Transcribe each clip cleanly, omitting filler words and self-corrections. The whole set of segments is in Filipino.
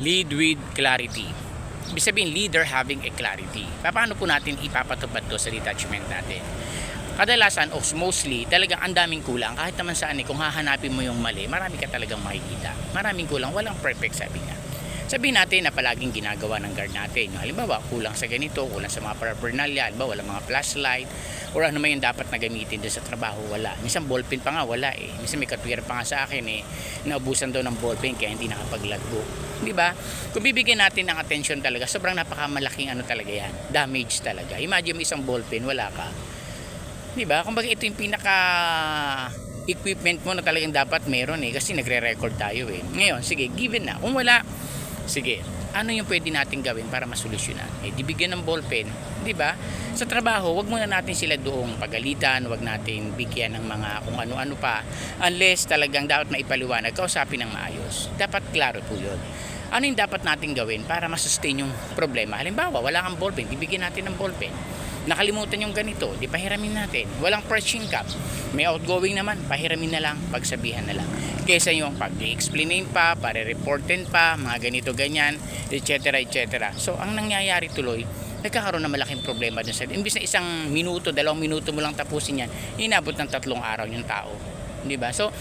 Lead with clarity. Ibig sabihin, leader having a clarity. Paano po natin ipapatupad to sa detachment natin? Kadalasan o mostly, talagang ang daming kulang. Kahit naman saan kung hahanapin mo yung mali, marami ka talagang makikita. Maraming kulang, walang perfect, sabi niya. Sabihin natin na palaging ginagawa ng guard natin. Halimbawa, kulang sa ganito, kulang sa mga paraphernalia, halimbawa, wala mga flashlight, or ano man yung dapat na gamitin doon sa trabaho, wala. Minsan ballpen pa nga, wala eh. Minsan may katwira pa nga sa akin naubusan daw ng ballpen kaya hindi nakapag-logbook. Di ba? Kung bibigyan natin ng attention talaga, sobrang napakamalaking talaga yan. Damage talaga. Imagine mo isang ballpen, wala ka. Di ba? Kumbaga ito yung pinaka equipment mo na talagang dapat meron kasi nagre-record tayo Ngayon, sige, given na. Kung wala, sige, ano yung pwede natin gawin para masolusyonan? Dibigyan ng ballpen, di ba? Sa trabaho, wag muna natin sila doong pagalitan, wag natin bigyan ng mga kung ano-ano pa, unless talagang dapat maipaliwanag, kausapin ng maayos. Dapat klaro po yun. Ano yung dapat natin gawin para masustain yung problema? Halimbawa, wala kang ballpen, ibigyan natin ng ballpen. Nakalimutan yung ganito, di pahiramin natin. Walang pressing cap. May outgoing naman, pahiramin na lang, pagsabihan na lang. Kesa yung pag-i-explainin pa, pare-reportin pa, mga ganito ganyan, etc. etc. So ang nangyayari tuloy, nagkakaroon ng malaking problema dun sa imbis na 1 minuto, 2 minuto mo lang tapusin yan, inabot ng 3 araw yung tao. Di ba? So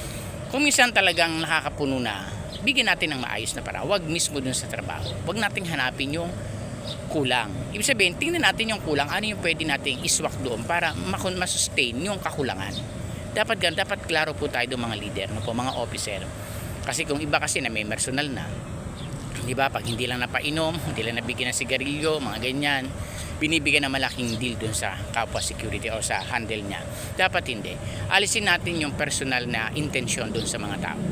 kung minsan talagang nakakapuno na, bigyan natin ng maayos na paraan. Huwag mismo dun sa trabaho. Huwag nating hanapin yung kulang. Ibig sabihin, tingnan natin yung kulang, ano yung pwede nating iswak doon para masustain yung kakulangan. Dapat klaro po tayo mga leader, mga officer. Kasi kung iba kasi na may personal na, di ba, pag hindi lang napainom, hindi lang nabigyan ng sigarilyo, mga ganyan, binibigyan ng malaking deal dun sa kapwa security o sa handle niya. Dapat hindi. Alisin natin yung personal na intensyon dun sa mga tao.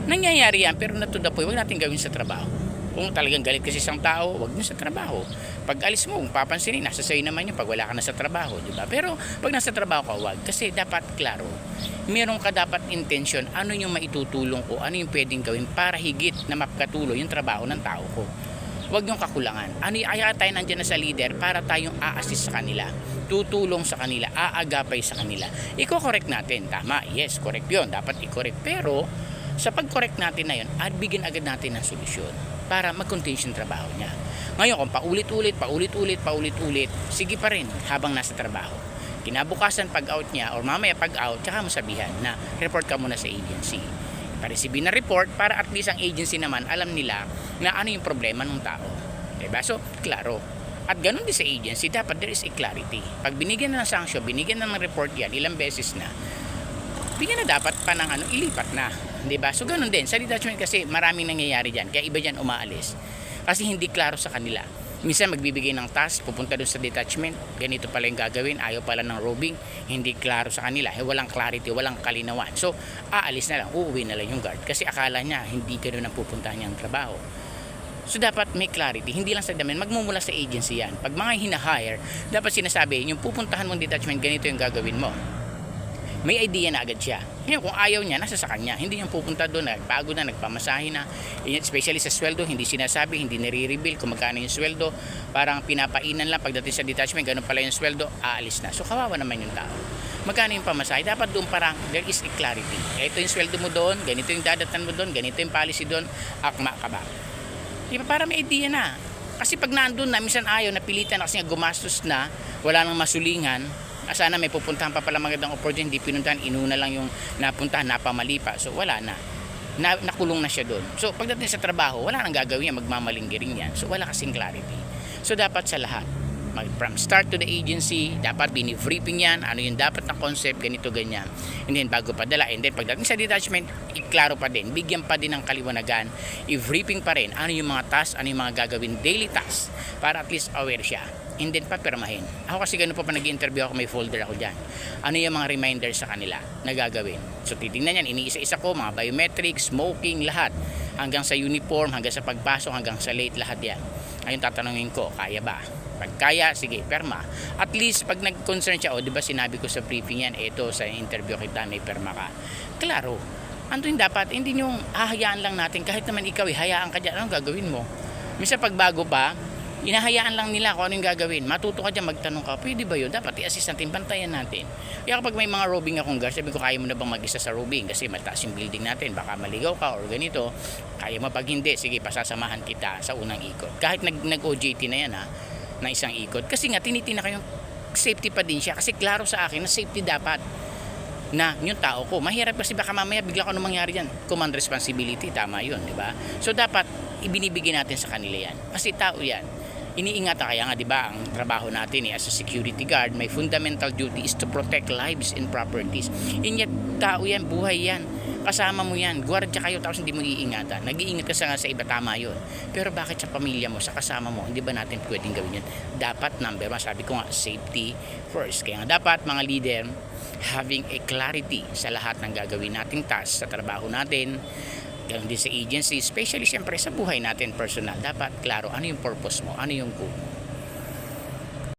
Nangyayari yan, pero to the point, huwag natin gawin sa trabaho. Kung talagang galit kasi isang tao, wag mo sa trabaho. Pag alis mo, kung papansinin, nasa sa'yo naman yun pag wala ka na sa trabaho, di ba? Pero pag nasa trabaho ka, wag. Kasi dapat klaro. Meron ka dapat intention, ano yung maitutulong ko, ano yung pwedeng gawin para higit na mapakatuloy yung trabaho ng tao ko. Wag yung kakulangan. Kaya tayo nandiyan na sa leader para tayong a-assist sa kanila. Tutulong sa kanila, aagapay sa kanila. Iko-correct natin. Tama, yes, correct yun. Dapat i-correct. Pero sa pag-correct natin na yun, bigyan agad natin ng solusyon para mag-continue yung trabaho niya. Ngayon, kung paulit-ulit, sige pa rin habang nasa trabaho. Kinabukasan pag-out niya or mamaya pag-out, tsaka mo sabihan na report ka muna sa agency. Pareceive na report para at least ang agency naman alam nila na ano yung problema ng tao. Diba? So, klaro. At ganun din sa agency, dapat there is a clarity. Pag binigyan na ng sanction, binigyan na ng report yan, ilang beses na, bigyan na dapat pa ng ilipat na. Diba? So ganun din. Sa detachment kasi maraming nangyayari dyan. Kaya iba dyan umaalis. Kasi hindi klaro sa kanila. Minsan magbibigay ng task, pupunta doon sa detachment, ganito pala yung gagawin, ayaw pala ng roving, hindi klaro sa kanila. Walang clarity, walang kalinawan. So aalis na lang, uuwi na lang yung guard. Kasi akala niya hindi ganoon ang pupuntahan niyang trabaho. So dapat may clarity. Hindi lang sa damin, magmumula sa agency yan. Pag mga hina-hire, dapat sinasabi, yung pupuntahan mong detachment, ganito yung gagawin mo. May idea na agad siya. Ngayon, kung ayaw niya, nasa sa kanya. Hindi yung pupunta doon, nagpagod na, nagpamasahe na. Especially sa sweldo, hindi sinasabi, hindi nire-reveal kung magkano yung sweldo. Parang pinapainan lang pagdating sa detachment, ganun pala yung sweldo, aalis na. So kawawa naman yung tao. Magkano yung pamasahe? Dapat doon parang there is a clarity. Ito yung sweldo mo doon, ganito yung dadatan mo doon, ganito yung policy doon, akma ka ba? Diba, para may idea na. Kasi pag naandun na, minsan ayaw, napilitan na kasi gumastos na, wala nang masulingan, sana may pupuntahan pa pala magandang opportunity, hindi pinuntahan, inuna lang yung napuntahan, napamali pa. So wala na. Nakulong na siya doon. So pagdating sa trabaho, wala nang gagawin yan, magmamalinggiring yan. So wala kasing clarity. So dapat sa lahat, from start to the agency, dapat bini-briefing yan, ano yung dapat na concept, ganito, ganyan. And then bago padala, and then pagdating sa detachment, iklaro pa din, bigyan pa din ng kaliwanagan, i-briefing pa rin, ano yung mga tasks, ano yung mga gagawin, daily tasks, para at least aware siya. And then papirmahin. Ako kasi ganun pa nag-interview ako, may folder ako dyan. Ano yung mga reminders sa kanila na gagawin. So titingnan yan, iniisa-isa ko, mga biometrics, smoking, lahat. Hanggang sa uniform, hanggang sa pagpasok, hanggang sa late, lahat yan. Ayun tatanungin ko, kaya ba? Pag kaya, sige, perma. At least pag nag-concern siya, di ba sinabi ko sa briefing yan, eto sa interview kita, may perma ka. Klaro. Ano yung dapat, hindi yung hahayaan lang natin, kahit naman ikaw, hayaan ka dyan, anong gagawin mo? Minsan pag bago pa, Inahayaan lang nila kung ano yung gagawin. Matuto ka dyan, magtanong ka, pwede ba yun? Dapat i-assist natin, bantayan natin. Kaya kapag may mga roving akong guard, sabi ko, kaya mo na bang mag-isa sa roving? Kasi mataas yung building natin, baka maligaw ka or ganito. Kaya mo, pag hindi, sige, pasasamahan kita sa unang ikot. Kahit nag-OJT na yan na isang ikot. Kasi nga, tinitina ko yung safety pa din siya. Kasi klaro sa akin na safety dapat na yung tao ko. Mahirap kasi baka mamaya bigla ko ano mangyari yan. Command responsibility, tama yun, di ba? So dapat ibinibigay natin sa kanila yan. Kasi tao yan. Iniingatan kaya nga, di ba, ang trabaho natin as a security guard, my fundamental duty is to protect lives and properties. Yet, tao yan, buhay yan. Kasama mo yan, gwardiya kayo tapos hindi mo iingatan. Nag-iingat ka sa iba, tama yun. Pero bakit sa pamilya mo, sa kasama mo, hindi ba natin pwedeng gawin yun? Dapat, number one, sabi ko nga, safety first. Kaya nga dapat, mga leader, having a clarity sa lahat ng gagawin nating task sa trabaho natin, ganun din sa agency, especially siyempre sa buhay natin personal. Dapat klaro ano yung purpose mo, ano yung goal mo.